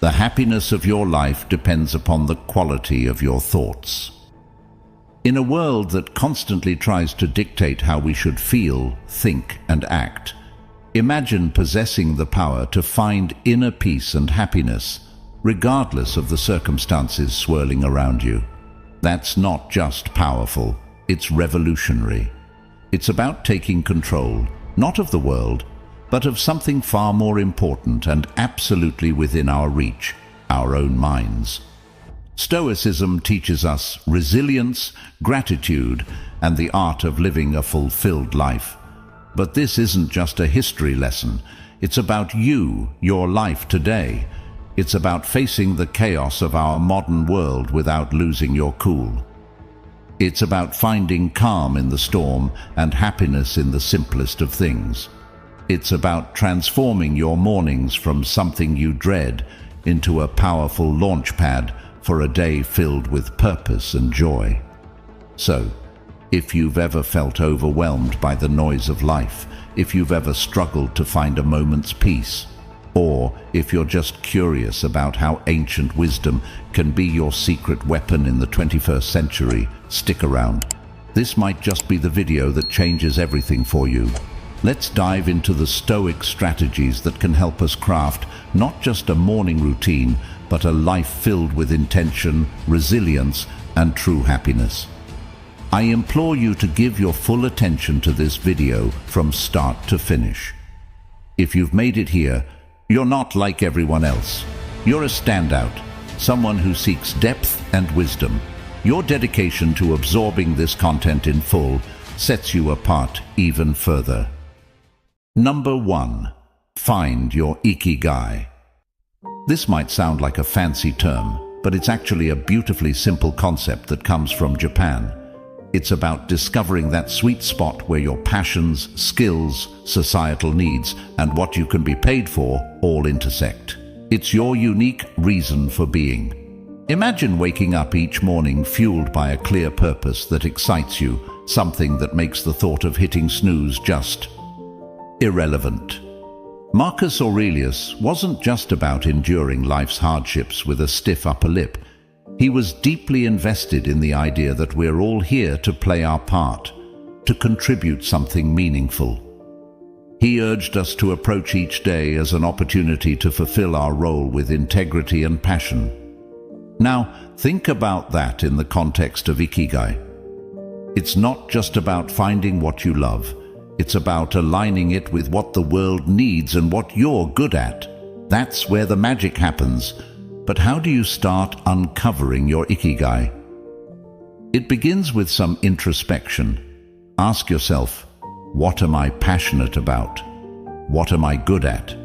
The happiness of your life depends upon the quality of your thoughts. In a world that constantly tries to dictate how we should feel, think, and act, imagine possessing the power to find inner peace and happiness, regardless of the circumstances swirling around you. That's not just powerful, it's revolutionary. It's about taking control, not of the world, but of something far more important and absolutely within our reach, our own minds. Stoicism teaches us resilience, gratitude, and the art of living a fulfilled life. But this isn't just a history lesson. It's about you, your life today. It's about facing the chaos of our modern world without losing your cool. It's about finding calm in the storm and happiness in the simplest of things. It's about transforming your mornings from something you dread into a powerful launchpad for a day filled with purpose and joy. So, if you've ever felt overwhelmed by the noise of life, if you've ever struggled to find a moment's peace, or if you're just curious about how ancient wisdom can be your secret weapon in the 21st century, stick around. This might just be the video that changes everything for you. Let's dive into the Stoic strategies that can help us craft not just a morning routine, but a life filled with intention, resilience, and true happiness. I implore you to give your full attention to this video from start to finish. If you've made it here, you're not like everyone else. You're a standout, someone who seeks depth and wisdom. Your dedication to absorbing this content in full sets you apart even further. Number 1. Find your Ikigai. This might sound like a fancy term, but it's actually a beautifully simple concept that comes from Japan. It's about discovering that sweet spot where your passions, skills, societal needs, and what you can be paid for all intersect. It's your unique reason for being. Imagine waking up each morning fueled by a clear purpose that excites you, something that makes the thought of hitting snooze just irrelevant. Marcus Aurelius wasn't just about enduring life's hardships with a stiff upper lip. He was deeply invested in the idea that we're all here to play our part, to contribute something meaningful. He urged us to approach each day as an opportunity to fulfill our role with integrity and passion. Now, think about that in the context of Ikigai. It's not just about finding what you love. It's about aligning it with what the world needs and what you're good at. That's where the magic happens. But how do you start uncovering your Ikigai? It begins with some introspection. Ask yourself, what am I passionate about? What am I good at?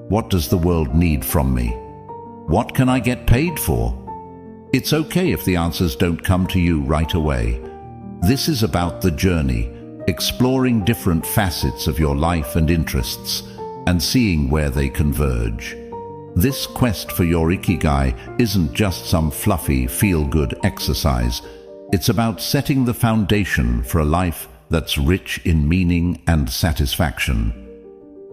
What does the world need from me? What can I get paid for? It's okay if the answers don't come to you right away. This is about the journey, exploring different facets of your life and interests, and seeing where they converge. This quest for your Ikigai isn't just some fluffy, feel-good exercise. It's about setting the foundation for a life that's rich in meaning and satisfaction.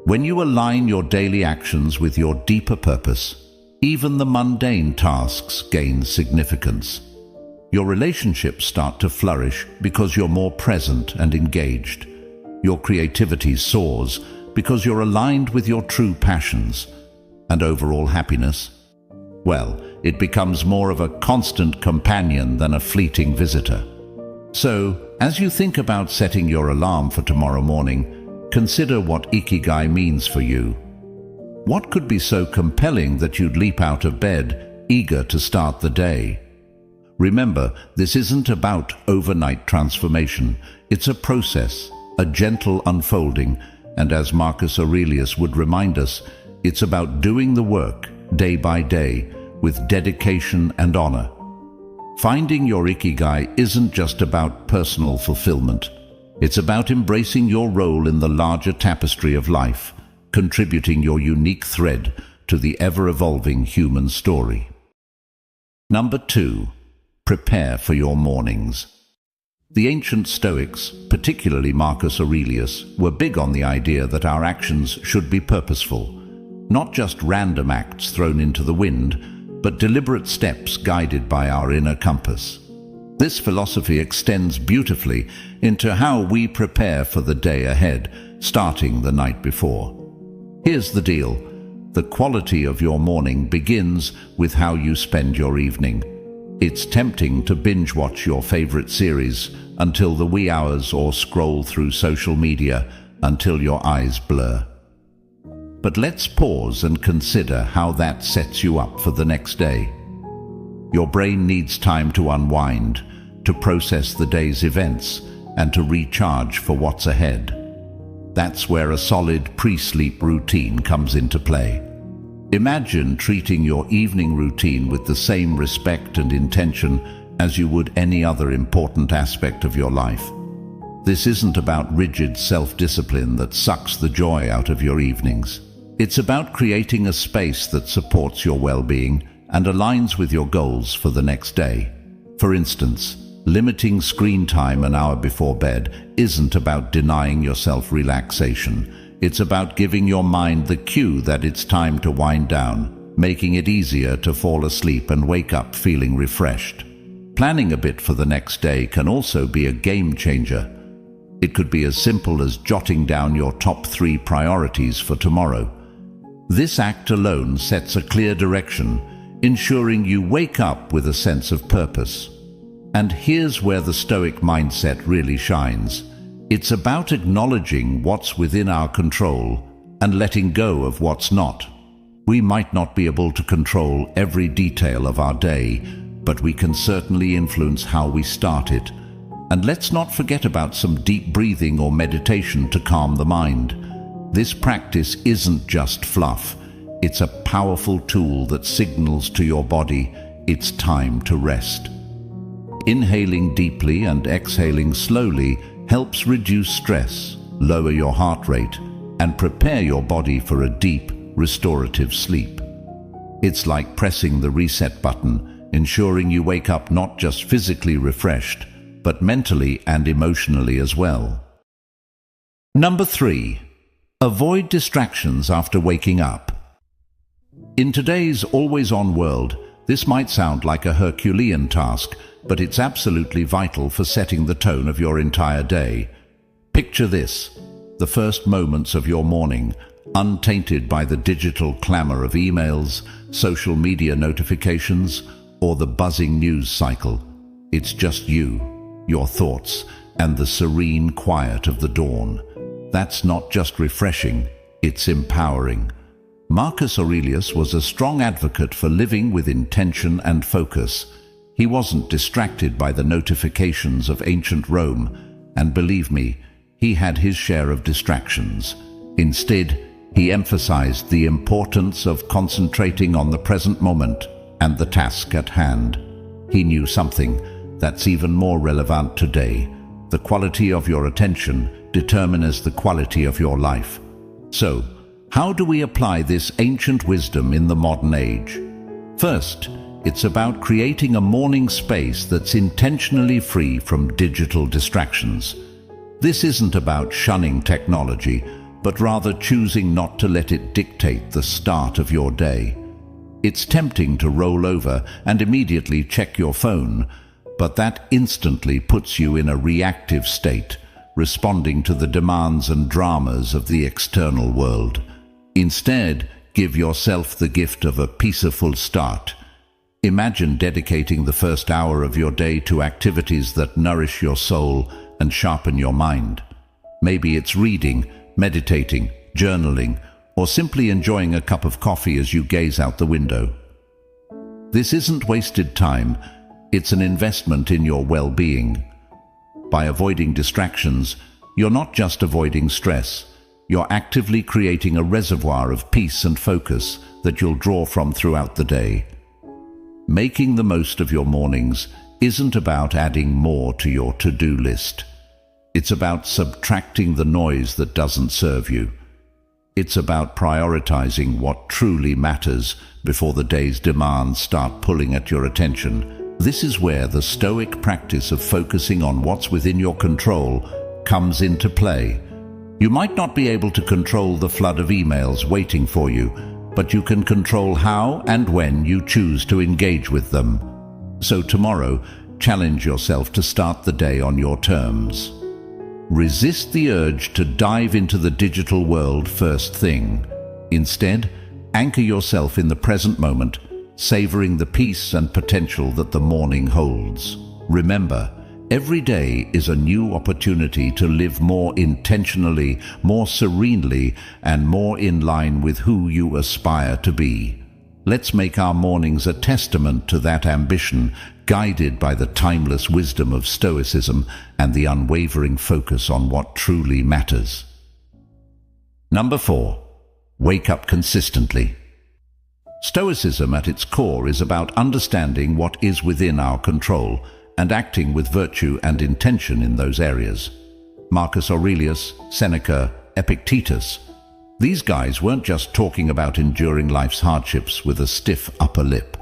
When you align your daily actions with your deeper purpose, even the mundane tasks gain significance. Your relationships start to flourish because you're more present and engaged. Your creativity soars because you're aligned with your true passions. And overall happiness? Well, it becomes more of a constant companion than a fleeting visitor. So, as you think about setting your alarm for tomorrow morning, consider what Ikigai means for you. What could be so compelling that you'd leap out of bed, eager to start the day? Remember, this isn't about overnight transformation. It's a process, a gentle unfolding, and as Marcus Aurelius would remind us, it's about doing the work, day by day, with dedication and honor. Finding your Ikigai isn't just about personal fulfillment. It's about embracing your role in the larger tapestry of life, contributing your unique thread to the ever-evolving human story. Number 2. Prepare for your mornings. The ancient Stoics, particularly Marcus Aurelius, were big on the idea that our actions should be purposeful. Not just random acts thrown into the wind, but deliberate steps guided by our inner compass. This philosophy extends beautifully into how we prepare for the day ahead, starting the night before. Here's the deal. The quality of your morning begins with how you spend your evening. It's tempting to binge watch your favorite series until the wee hours or scroll through social media until your eyes blur. But let's pause and consider how that sets you up for the next day. Your brain needs time to unwind, to process the day's events, and to recharge for what's ahead. That's where a solid pre-sleep routine comes into play. Imagine treating your evening routine with the same respect and intention as you would any other important aspect of your life. This isn't about rigid self-discipline that sucks the joy out of your evenings. It's about creating a space that supports your well-being and aligns with your goals for the next day. For instance, limiting screen time an hour before bed isn't about denying yourself relaxation. It's about giving your mind the cue that it's time to wind down, making it easier to fall asleep and wake up feeling refreshed. Planning a bit for the next day can also be a game changer. It could be as simple as jotting down your top 3 priorities for tomorrow. This act alone sets a clear direction, ensuring you wake up with a sense of purpose. And here's where the Stoic mindset really shines. It's about acknowledging what's within our control and letting go of what's not. We might not be able to control every detail of our day, but we can certainly influence how we start it. And let's not forget about some deep breathing or meditation to calm the mind. This practice isn't just fluff. It's a powerful tool that signals to your body it's time to rest. Inhaling deeply and exhaling slowly helps reduce stress, lower your heart rate, and prepare your body for a deep, restorative sleep. It's like pressing the reset button, ensuring you wake up not just physically refreshed, but mentally and emotionally as well. Number 3. Avoid distractions after waking up. In today's always-on world, this might sound like a Herculean task, but it's absolutely vital for setting the tone of your entire day. Picture this: the first moments of your morning, untainted by the digital clamor of emails, social media notifications, or the buzzing news cycle. It's just you, your thoughts, and the serene quiet of the dawn. That's not just refreshing, it's empowering. Marcus Aurelius was a strong advocate for living with intention and focus. He wasn't distracted by the notifications of ancient Rome, and believe me, he had his share of distractions. Instead, he emphasized the importance of concentrating on the present moment and the task at hand. He knew something that's even more relevant today. The quality of your attention determines the quality of your life. So, how do we apply this ancient wisdom in the modern age? First, it's about creating a morning space that's intentionally free from digital distractions. This isn't about shunning technology, but rather choosing not to let it dictate the start of your day. It's tempting to roll over and immediately check your phone, but that instantly puts you in a reactive state, responding to the demands and dramas of the external world. Instead, give yourself the gift of a peaceful start. Imagine dedicating the first hour of your day to activities that nourish your soul and sharpen your mind. Maybe it's reading, meditating, journaling, or simply enjoying a cup of coffee as you gaze out the window. This isn't wasted time, it's an investment in your well-being. By avoiding distractions, you're not just avoiding stress, you're actively creating a reservoir of peace and focus that you'll draw from throughout the day. Making the most of your mornings isn't about adding more to your to-do list. It's about subtracting the noise that doesn't serve you. It's about prioritizing what truly matters before the day's demands start pulling at your attention. This is where the Stoic practice of focusing on what's within your control comes into play. You might not be able to control the flood of emails waiting for you, but you can control how and when you choose to engage with them. So tomorrow, challenge yourself to start the day on your terms. Resist the urge to dive into the digital world first thing. Instead, anchor yourself in the present moment, savoring the peace and potential that the morning holds. Remember, every day is a new opportunity to live more intentionally, more serenely, and more in line with who you aspire to be. Let's make our mornings a testament to that ambition, guided by the timeless wisdom of Stoicism and the unwavering focus on what truly matters. Number 4. Wake up consistently. Stoicism at its core is about understanding what is within our control and acting with virtue and intention in those areas. Marcus Aurelius, Seneca, Epictetus. These guys weren't just talking about enduring life's hardships with a stiff upper lip.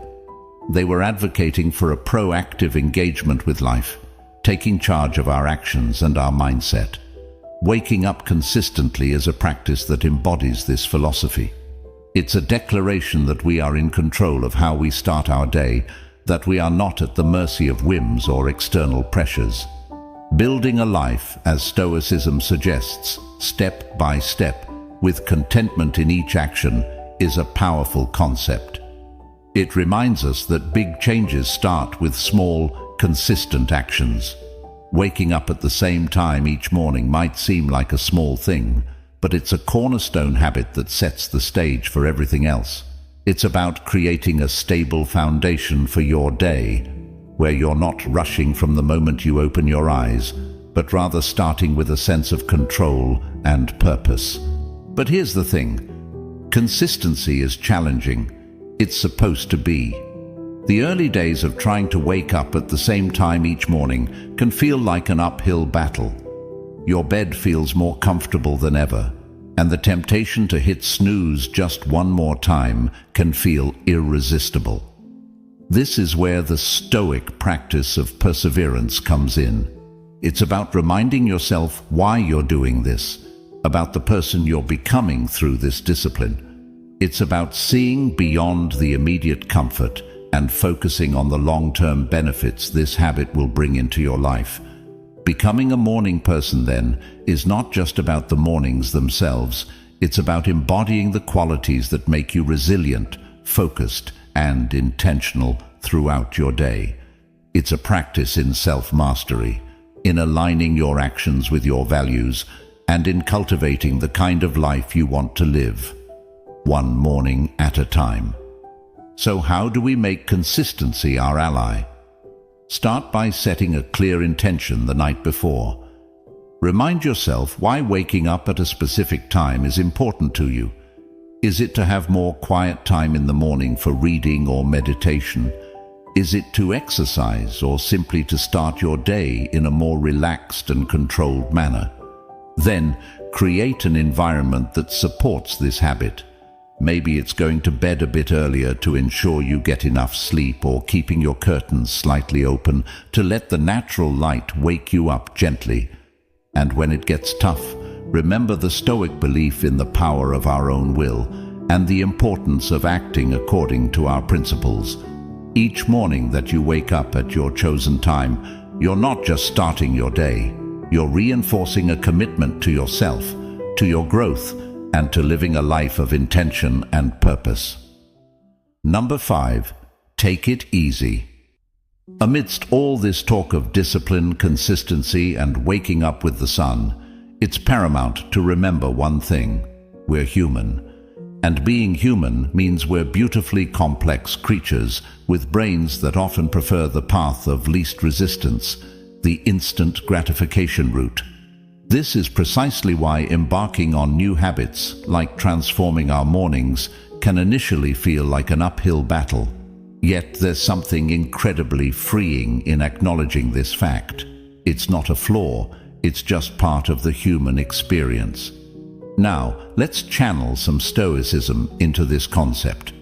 They were advocating for a proactive engagement with life, taking charge of our actions and our mindset. Waking up consistently is a practice that embodies this philosophy. It's a declaration that we are in control of how we start our day, that we are not at the mercy of whims or external pressures. Building a life, as Stoicism suggests, step by step, with contentment in each action, is a powerful concept. It reminds us that big changes start with small, consistent actions. Waking up at the same time each morning might seem like a small thing, but it's a cornerstone habit that sets the stage for everything else. It's about creating a stable foundation for your day, where you're not rushing from the moment you open your eyes, but rather starting with a sense of control and purpose. But here's the thing. Consistency is challenging. It's supposed to be. The early days of trying to wake up at the same time each morning can feel like an uphill battle. Your bed feels more comfortable than ever, and the temptation to hit snooze just one more time can feel irresistible. This is where the Stoic practice of perseverance comes in. It's about reminding yourself why you're doing this, about the person you're becoming through this discipline. It's about seeing beyond the immediate comfort and focusing on the long-term benefits this habit will bring into your life. Becoming a morning person, then, is not just about the mornings themselves. It's about embodying the qualities that make you resilient, focused, and intentional throughout your day. It's a practice in self-mastery, in aligning your actions with your values, and in cultivating the kind of life you want to live, one morning at a time. So how do we make consistency our ally? Start by setting a clear intention the night before. Remind yourself why waking up at a specific time is important to you. Is it to have more quiet time in the morning for reading or meditation? Is it to exercise, or simply to start your day in a more relaxed and controlled manner? Then, create an environment that supports this habit. Maybe it's going to bed a bit earlier to ensure you get enough sleep, or keeping your curtains slightly open to let the natural light wake you up gently. And when it gets tough, remember the Stoic belief in the power of our own will and the importance of acting according to our principles. Each morning that you wake up at your chosen time, you're not just starting your day. You're reinforcing a commitment to yourself, to your growth, and to living a life of intention and purpose. Number 5, take it easy. Amidst all this talk of discipline, consistency, and waking up with the sun, it's paramount to remember one thing: we're human. And being human means we're beautifully complex creatures with brains that often prefer the path of least resistance, the instant gratification route. This is precisely why embarking on new habits, like transforming our mornings, can initially feel like an uphill battle. Yet there's something incredibly freeing in acknowledging this fact. It's not a flaw, it's just part of the human experience. Now, let's channel some Stoicism into this concept.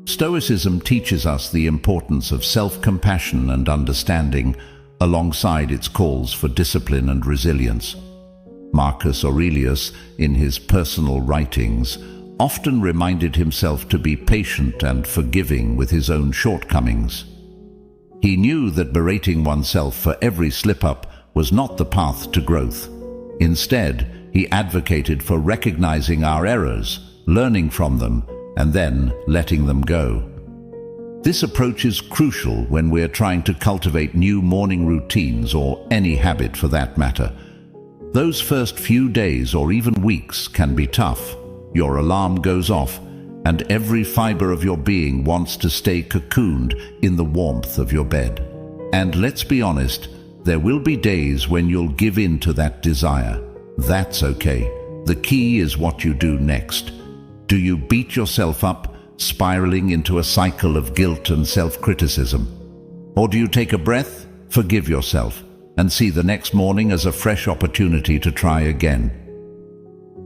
Stoicism teaches us the importance of self-compassion and understanding, alongside its calls for discipline and resilience. Marcus Aurelius, in his personal writings, often reminded himself to be patient and forgiving with his own shortcomings. He knew that berating oneself for every slip-up was not the path to growth. Instead, he advocated for recognizing our errors, learning from them, and then letting them go. This approach is crucial when we're trying to cultivate new morning routines or any habit for that matter. Those first few days or even weeks can be tough. Your alarm goes off, and every fiber of your being wants to stay cocooned in the warmth of your bed. And let's be honest, there will be days when you'll give in to that desire. That's okay. The key is what you do next. Do you beat yourself up, spiraling into a cycle of guilt and self-criticism? Or do you take a breath, forgive yourself, and see the next morning as a fresh opportunity to try again?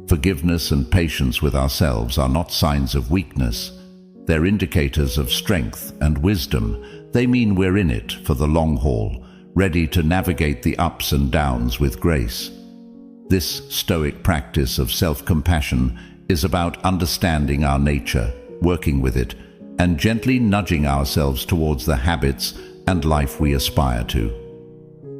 Forgiveness and patience with ourselves are not signs of weakness. They're indicators of strength and wisdom. They mean we're in it for the long haul, ready to navigate the ups and downs with grace. This Stoic practice of self-compassion is about understanding our nature, working with it, and gently nudging ourselves towards the habits and life we aspire to.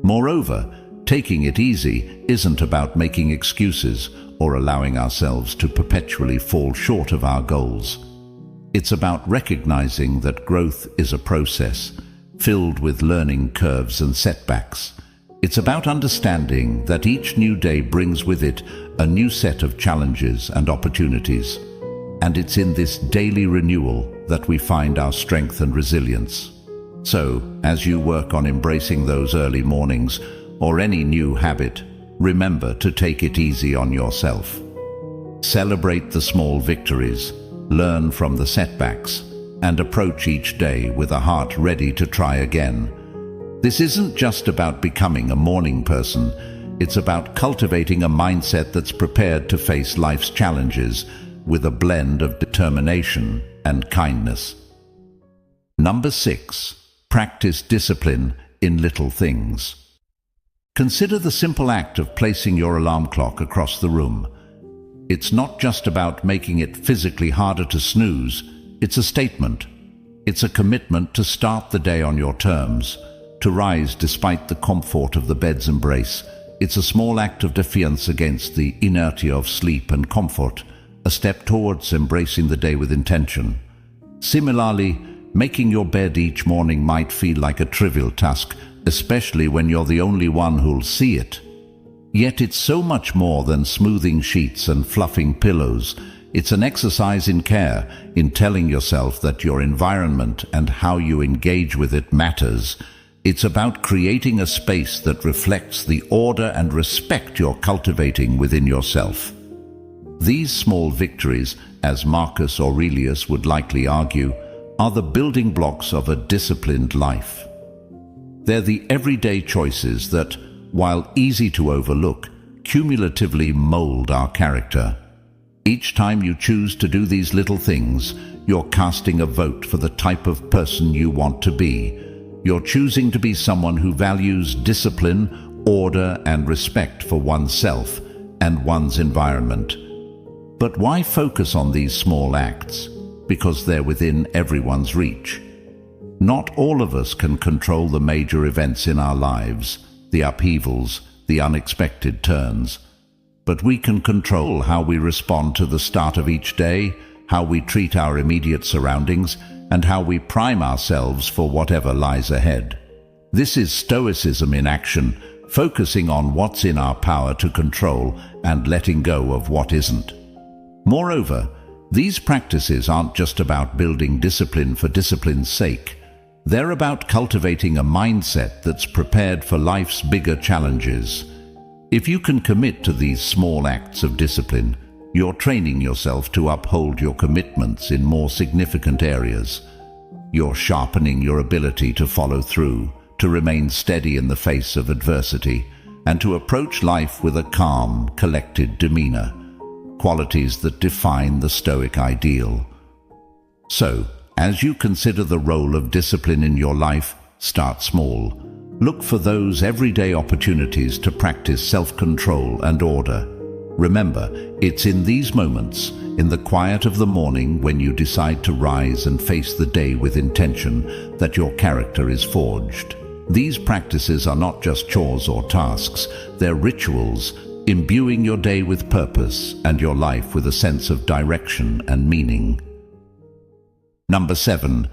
Moreover, taking it easy isn't about making excuses or allowing ourselves to perpetually fall short of our goals. It's about recognizing that growth is a process, filled with learning curves and setbacks. It's about understanding that each new day brings with it a new set of challenges and opportunities. And it's in this daily renewal that we find our strength and resilience. So, as you work on embracing those early mornings or any new habit, remember to take it easy on yourself. Celebrate the small victories, learn from the setbacks, and approach each day with a heart ready to try again. This isn't just about becoming a morning person, it's about cultivating a mindset that's prepared to face life's challenges with a blend of determination and kindness. Number 6. Practice discipline in little things. Consider the simple act of placing your alarm clock across the room. It's not just about making it physically harder to snooze, it's a statement. It's a commitment to start the day on your terms, to rise despite the comfort of the bed's embrace. It's a small act of defiance against the inertia of sleep and comfort, a step towards embracing the day with intention. Similarly, making your bed each morning might feel like a trivial task, especially when you're the only one who'll see it. Yet it's so much more than smoothing sheets and fluffing pillows. It's an exercise in care, in telling yourself that your environment and how you engage with it matters. It's about creating a space that reflects the order and respect you're cultivating within yourself. These small victories, as Marcus Aurelius would likely argue, are the building blocks of a disciplined life. They're the everyday choices that, while easy to overlook, cumulatively mold our character. Each time you choose to do these little things, you're casting a vote for the type of person you want to be. You're choosing to be someone who values discipline, order, and respect for oneself and one's environment. But why focus on these small acts? Because they're within everyone's reach. Not all of us can control the major events in our lives, the upheavals, the unexpected turns. But we can control how we respond to the start of each day, how we treat our immediate surroundings, and how we prime ourselves for whatever lies ahead. This is Stoicism in action, focusing on what's in our power to control and letting go of what isn't. Moreover, these practices aren't just about building discipline for discipline's sake. They're about cultivating a mindset that's prepared for life's bigger challenges. If you can commit to these small acts of discipline, you're training yourself to uphold your commitments in more significant areas. You're sharpening your ability to follow through, to remain steady in the face of adversity, and to approach life with a calm, collected demeanor, qualities that define the Stoic ideal. So, as you consider the role of discipline in your life, start small. Look for those everyday opportunities to practice self-control and order. Remember, it's in these moments, in the quiet of the morning when you decide to rise and face the day with intention, that your character is forged. These practices are not just chores or tasks, they're rituals, imbuing your day with purpose and your life with a sense of direction and meaning. Number 7.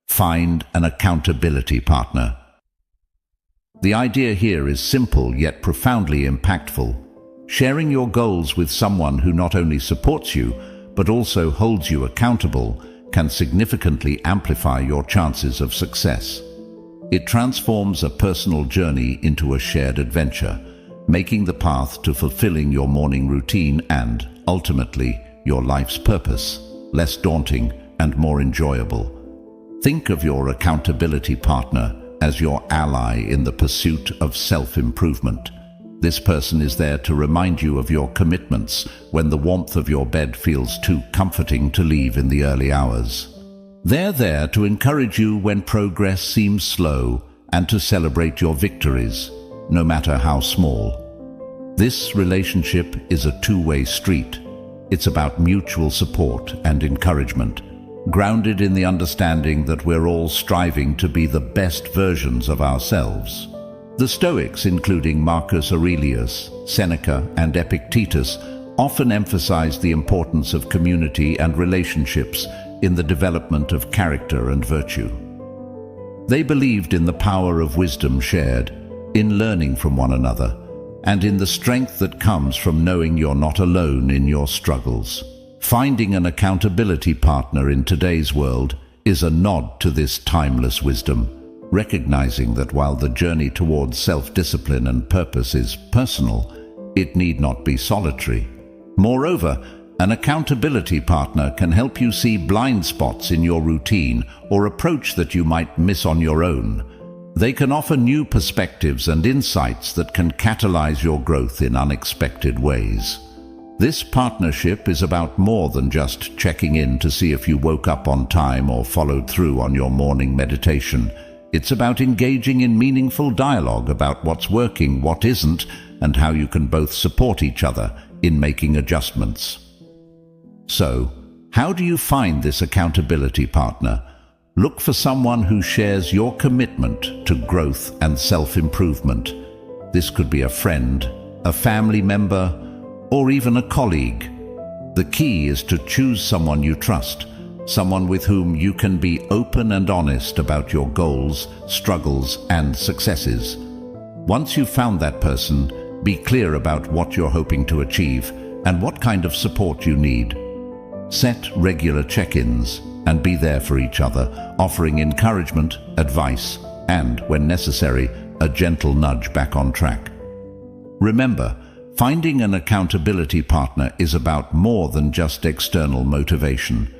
Find an accountability partner. The idea here is simple yet profoundly impactful. Sharing your goals with someone who not only supports you, but also holds you accountable, can significantly amplify your chances of success. It transforms a personal journey into a shared adventure, making the path to fulfilling your morning routine and, ultimately, your life's purpose less daunting and more enjoyable. Think of your accountability partner as your ally in the pursuit of self-improvement. This person is there to remind you of your commitments when the warmth of your bed feels too comforting to leave in the early hours. They're there to encourage you when progress seems slow and to celebrate your victories, no matter how small. This relationship is a two-way street. It's about mutual support and encouragement, grounded in the understanding that we're all striving to be the best versions of ourselves. The Stoics, including Marcus Aurelius, Seneca, and Epictetus, often emphasized the importance of community and relationships in the development of character and virtue. They believed in the power of wisdom shared, in learning from one another, and in the strength that comes from knowing you're not alone in your struggles. Finding an accountability partner in today's world is a nod to this timeless wisdom, recognizing that while the journey towards self-discipline and purpose is personal, it need not be solitary. Moreover, an accountability partner can help you see blind spots in your routine or approach that you might miss on your own. They can offer new perspectives and insights that can catalyze your growth in unexpected ways. This partnership is about more than just checking in to see if you woke up on time or followed through on your morning meditation. It's about engaging in meaningful dialogue about what's working, what isn't, and how you can both support each other in making adjustments. So, how do you find this accountability partner? Look for someone who shares your commitment to growth and self-improvement. This could be a friend, a family member, or even a colleague. The key is to choose someone you trust, someone with whom you can be open and honest about your goals, struggles, and successes. Once you've found that person, be clear about what you're hoping to achieve and what kind of support you need. Set regular check-ins and be there for each other, offering encouragement, advice, and, when necessary, a gentle nudge back on track. Remember, finding an accountability partner is about more than just external motivation.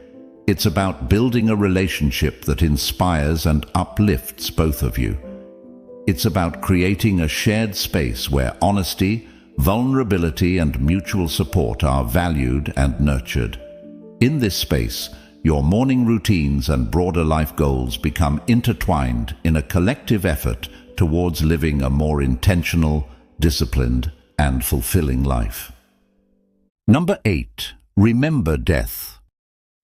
It's about building a relationship that inspires and uplifts both of you. It's about creating a shared space where honesty, vulnerability, and mutual support are valued and nurtured. In this space, your morning routines and broader life goals become intertwined in a collective effort towards living a more intentional, disciplined, and fulfilling life. Number 8. Remember death.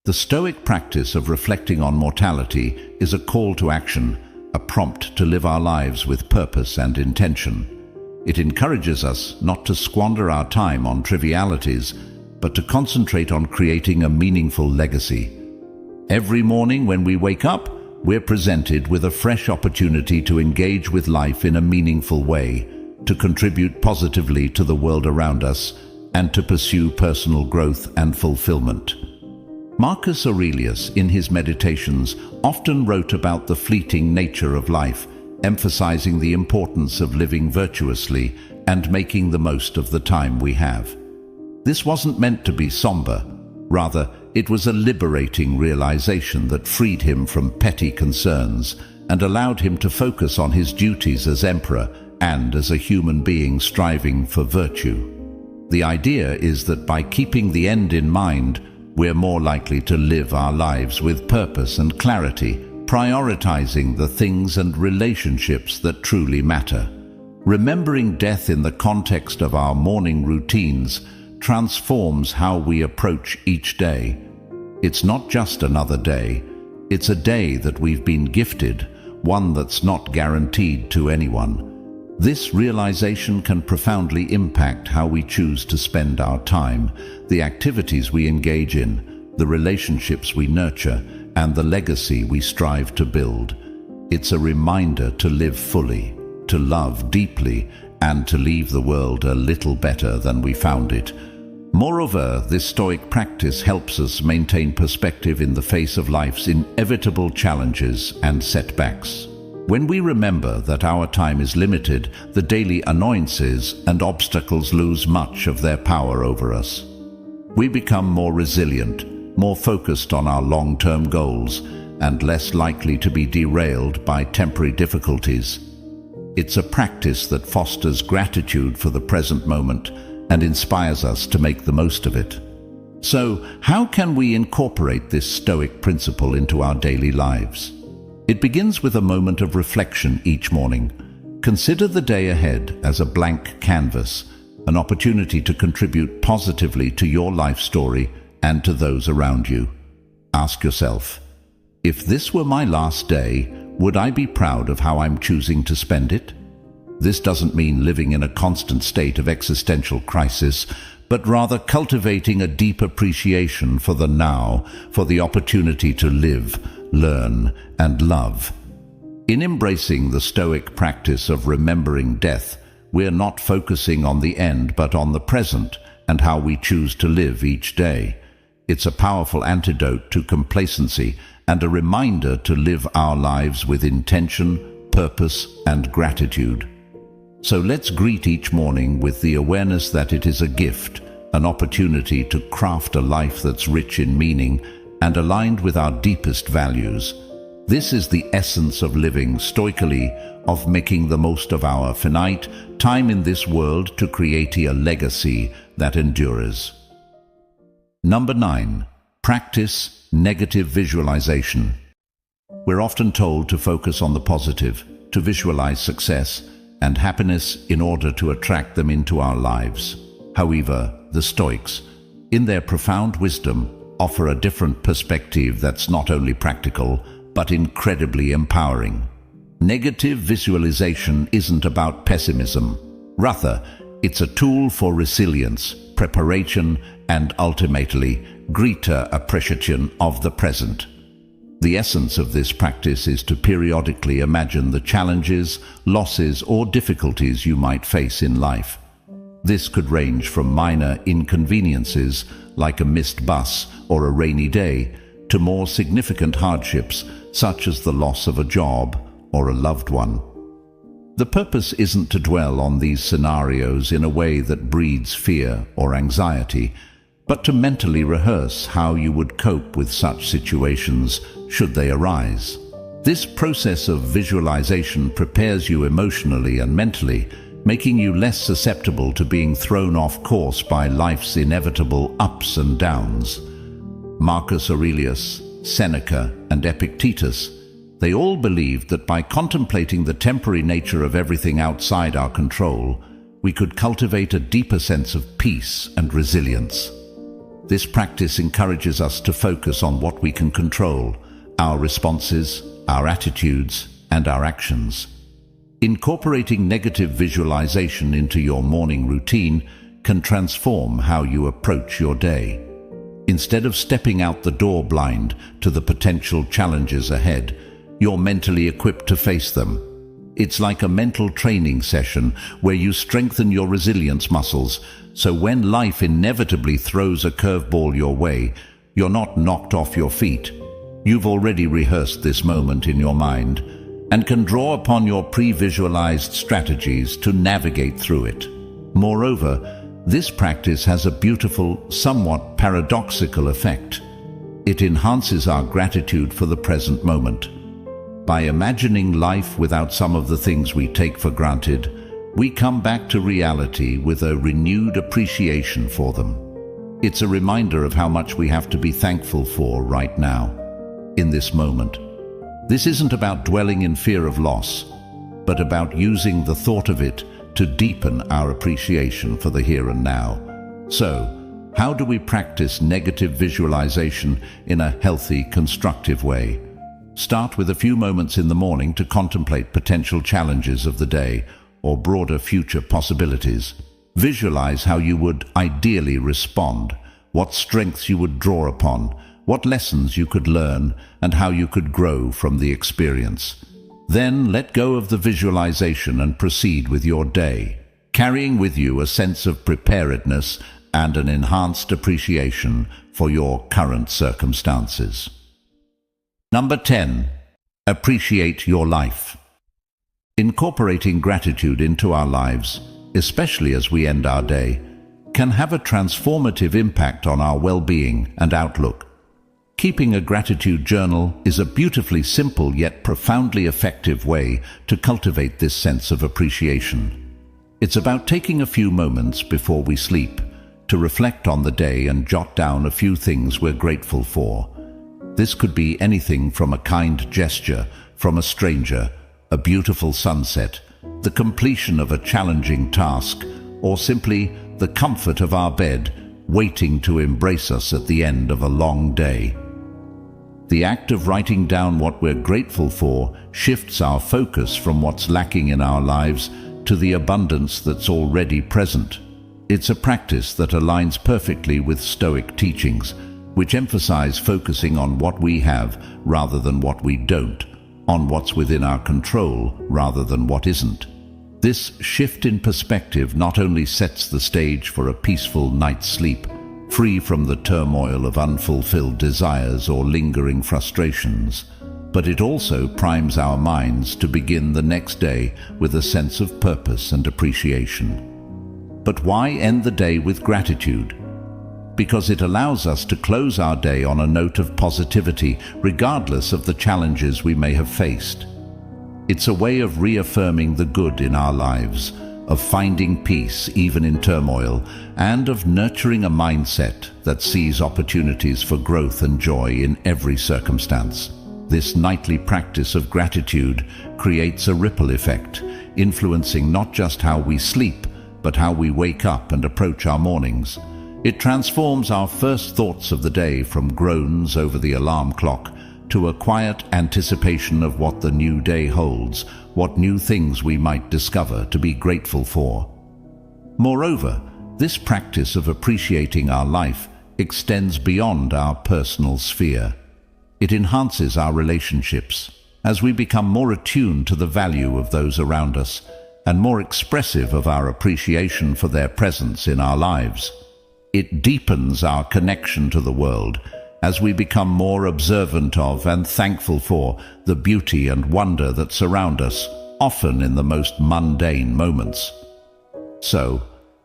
The Stoic practice of reflecting on mortality is a call to action, a prompt to live our lives with purpose and intention. It encourages us not to squander our time on trivialities, but to concentrate on creating a meaningful legacy. Every morning when we wake up, we're presented with a fresh opportunity to engage with life in a meaningful way, to contribute positively to the world around us, and to pursue personal growth and fulfillment. Marcus Aurelius, in his Meditations, often wrote about the fleeting nature of life, emphasizing the importance of living virtuously and making the most of the time we have. This wasn't meant to be somber. Rather, it was a liberating realization that freed him from petty concerns and allowed him to focus on his duties as emperor and as a human being striving for virtue. The idea is that by keeping the end in mind, we're more likely to live our lives with purpose and clarity, prioritizing the things and relationships that truly matter. Remembering death in the context of our morning routines transforms how we approach each day. It's not just another day, it's a day that we've been gifted, one that's not guaranteed to anyone. This realization can profoundly impact how we choose to spend our time, the activities we engage in, the relationships we nurture, and the legacy we strive to build. It's a reminder to live fully, to love deeply, and to leave the world a little better than we found it. Moreover, this Stoic practice helps us maintain perspective in the face of life's inevitable challenges and setbacks. When we remember that our time is limited, the daily annoyances and obstacles lose much of their power over us. We become more resilient, more focused on our long-term goals, and less likely to be derailed by temporary difficulties. It's a practice that fosters gratitude for the present moment and inspires us to make the most of it. So, how can we incorporate this Stoic principle into our daily lives? It begins with a moment of reflection each morning. Consider the day ahead as a blank canvas, an opportunity to contribute positively to your life story and to those around you. Ask yourself, if this were my last day, would I be proud of how I'm choosing to spend it? This doesn't mean living in a constant state of existential crisis, but rather cultivating a deep appreciation for the now, for the opportunity to live, learn, and love. In embracing the Stoic practice of remembering death, we're not focusing on the end but on the present and how we choose to live each day. It's a powerful antidote to complacency and a reminder to live our lives with intention, purpose, and gratitude. So let's greet each morning with the awareness that it is a gift, an opportunity to craft a life that's rich in meaning and aligned with our deepest values. This is the essence of living stoically, of making the most of our finite time in this world to create a legacy that endures. Number 9. Practice negative visualization. We're often told to focus on the positive, to visualize success and happiness in order to attract them into our lives. However, the Stoics, in their profound wisdom, offer a different perspective that's not only practical, but incredibly empowering. Negative visualization isn't about pessimism. Rather, it's a tool for resilience, preparation, and ultimately, greater appreciation of the present. The essence of this practice is to periodically imagine the challenges, losses, or difficulties you might face in life. This could range from minor inconveniences, like a missed bus or a rainy day, to more significant hardships, such as the loss of a job or a loved one. The purpose isn't to dwell on these scenarios in a way that breeds fear or anxiety, but to mentally rehearse how you would cope with such situations should they arise. This process of visualization prepares you emotionally and mentally, making you less susceptible to being thrown off course by life's inevitable ups and downs. Marcus Aurelius, Seneca, and Epictetus, they all believed that by contemplating the temporary nature of everything outside our control, we could cultivate a deeper sense of peace and resilience. This practice encourages us to focus on what we can control, our responses, our attitudes, and our actions. Incorporating negative visualization into your morning routine can transform how you approach your day. Instead of stepping out the door blind to the potential challenges ahead, you're mentally equipped to face them. It's like a mental training session where you strengthen your resilience muscles, so when life inevitably throws a curveball your way, you're not knocked off your feet. You've already rehearsed this moment in your mind and can draw upon your pre-visualized strategies to navigate through it. Moreover, this practice has a beautiful, somewhat paradoxical effect. It enhances our gratitude for the present moment. By imagining life without some of the things we take for granted, we come back to reality with a renewed appreciation for them. It's a reminder of how much we have to be thankful for right now, in this moment. This isn't about dwelling in fear of loss, but about using the thought of it to deepen our appreciation for the here and now. So, how do we practice negative visualization in a healthy, constructive way? Start with a few moments in the morning to contemplate potential challenges of the day or broader future possibilities. Visualize how you would ideally respond, what strengths you would draw upon, what lessons you could learn, and how you could grow from the experience. Then let go of the visualization and proceed with your day, carrying with you a sense of preparedness and an enhanced appreciation for your current circumstances. Number 10. Appreciate your life. Incorporating gratitude into our lives, especially as we end our day, can have a transformative impact on our well-being and outlook. Keeping a gratitude journal is a beautifully simple yet profoundly effective way to cultivate this sense of appreciation. It's about taking a few moments before we sleep to reflect on the day and jot down a few things we're grateful for. This could be anything from a kind gesture from a stranger, a beautiful sunset, the completion of a challenging task, or simply the comfort of our bed waiting to embrace us at the end of a long day. The act of writing down what we're grateful for shifts our focus from what's lacking in our lives to the abundance that's already present. It's a practice that aligns perfectly with Stoic teachings, which emphasize focusing on what we have rather than what we don't, on what's within our control rather than what isn't. This shift in perspective not only sets the stage for a peaceful night's sleep, free from the turmoil of unfulfilled desires or lingering frustrations, but it also primes our minds to begin the next day with a sense of purpose and appreciation. But why end the day with gratitude? Because it allows us to close our day on a note of positivity, regardless of the challenges we may have faced. It's a way of reaffirming the good in our lives, of finding peace even in turmoil, and of nurturing a mindset that sees opportunities for growth and joy in every circumstance. This nightly practice of gratitude creates a ripple effect, influencing not just how we sleep, but how we wake up and approach our mornings. It transforms our first thoughts of the day from groans over the alarm clock to a quiet anticipation of what the new day holds, what new things we might discover to be grateful for. Moreover, this practice of appreciating our life extends beyond our personal sphere. It enhances our relationships as we become more attuned to the value of those around us and more expressive of our appreciation for their presence in our lives. It deepens our connection to the world as we become more observant of and thankful for the beauty and wonder that surround us, often in the most mundane moments. So,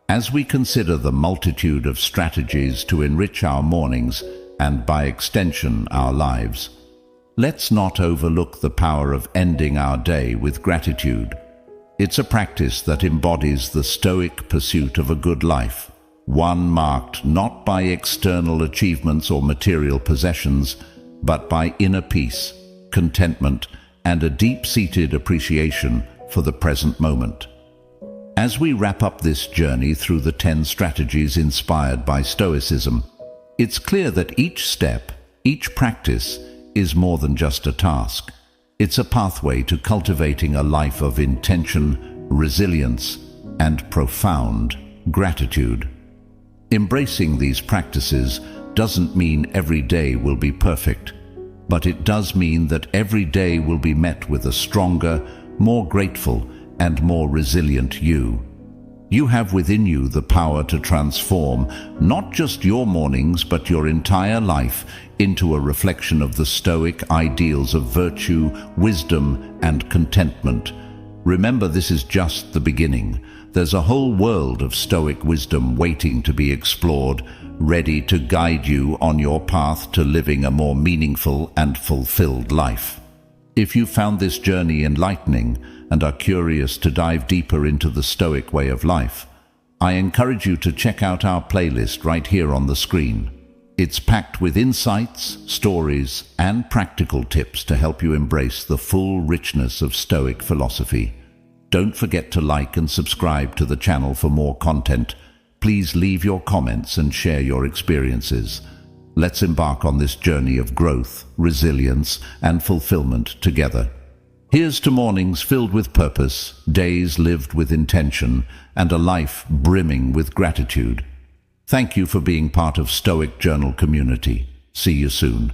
as we consider the multitude of strategies to enrich our mornings and by extension our lives, let's not overlook the power of ending our day with gratitude. It's a practice that embodies the Stoic pursuit of a good life, one marked not by external achievements or material possessions, but by inner peace, contentment, and a deep-seated appreciation for the present moment. As we wrap up this journey through the 10 strategies inspired by Stoicism, it's clear that each step, each practice, is more than just a task. It's a pathway to cultivating a life of intention, resilience, and profound gratitude. Embracing these practices doesn't mean every day will be perfect, but it does mean that every day will be met with a stronger, more grateful, and more resilient you. You have within you the power to transform not just your mornings but your entire life into a reflection of the Stoic ideals of virtue, wisdom, and contentment. Remember, this is just the beginning. There's a whole world of Stoic wisdom waiting to be explored, ready to guide you on your path to living a more meaningful and fulfilled life. If you found this journey enlightening and are curious to dive deeper into the Stoic way of life, I encourage you to check out our playlist right here on the screen. It's packed with insights, stories, and practical tips to help you embrace the full richness of Stoic philosophy. Don't forget to like and subscribe to the channel for more content, Please leave your comments and share your experiences. Let's embark on this journey of growth, resilience, and fulfillment together. Here's to mornings filled with purpose, days lived with intention, and a life brimming with gratitude. Thank you for being part of Stoic Journal community. See you soon.